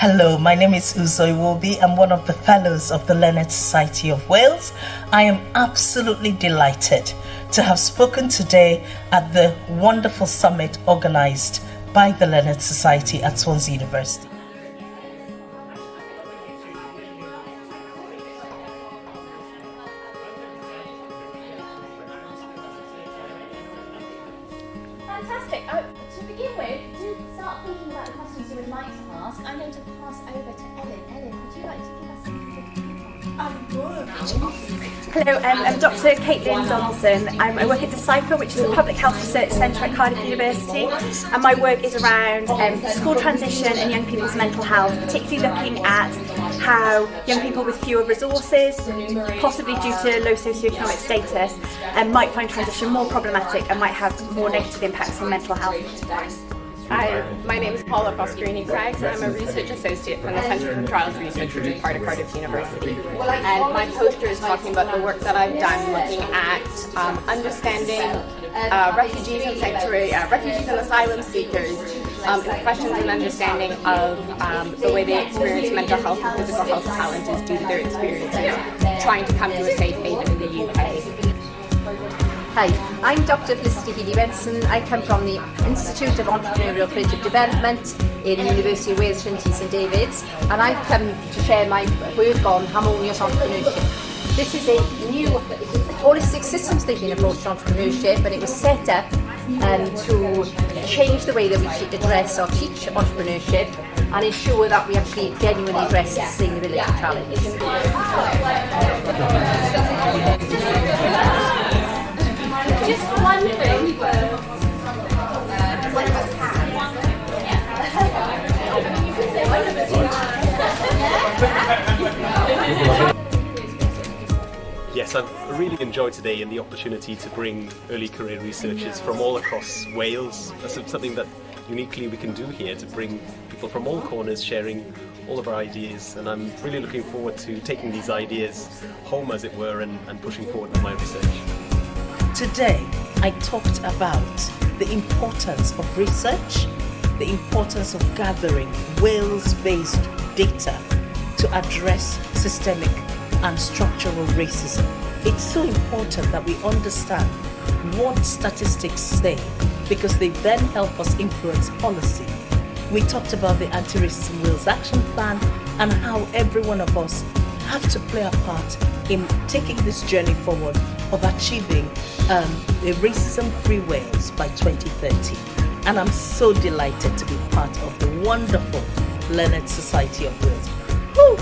Hello, my name is Uzoy Wobi. I'm one of the fellows of the Learned Society of Wales. I am absolutely delighted to have spoken today at the wonderful summit organized by the Learned Society at Swansea University. Fantastic. To begin with, do start thinking about the questions you would like to ask. I'm going to pass over to Ellen. Ellen, would you like to give us some Hello, I'm Dr. Caitlin Donaldson. I work at Decipher, which is a public health research centre at Cardiff University, and my work is around school transition and young people's mental health, particularly looking at how young people with fewer resources, possibly due to low socioeconomic status, might find transition more problematic and might have more negative impacts on mental health. Hi, my name is Paula Prosperini-Craigs and I'm a research associate from the Centre for Trials Research, which is part of Cardiff University. And my poster is talking about the work that I've done looking at understanding refugees and refugees and asylum seekers, questions and understanding of the way they experience mental health and physical health challenges due to their experiences trying to come to a safe haven in the UK. Hi, I'm Dr. Felicity Healy-Benson. I come from the Institute of Entrepreneurial Creative Development in the University of Wales, Trinity St David's, and I've come to share my work on harmonious entrepreneurship. This is a new holistic systems thinking approach to entrepreneurship, and it was set up to change the way that we address or teach entrepreneurship and ensure that we actually genuinely address sustainability challenges. Just one thing. Yes, I've really enjoyed today and the opportunity to bring early career researchers from all across Wales. That's something that uniquely we can do here, to bring people from all corners sharing all of our ideas, and I'm really looking forward to taking these ideas home, as it were, and pushing forward with my research. Today, I talked about the importance of research, the importance of gathering Wales-based data to address systemic and structural racism. It's so important that we understand what statistics say, because they then help us influence policy. We talked about the Anti-Racism Wales Action Plan and how every one of us have to play a part in taking this journey forward of achieving a racism-free Wales by 2030. And I'm so delighted to be part of the wonderful Learned Society of Wales. Woo!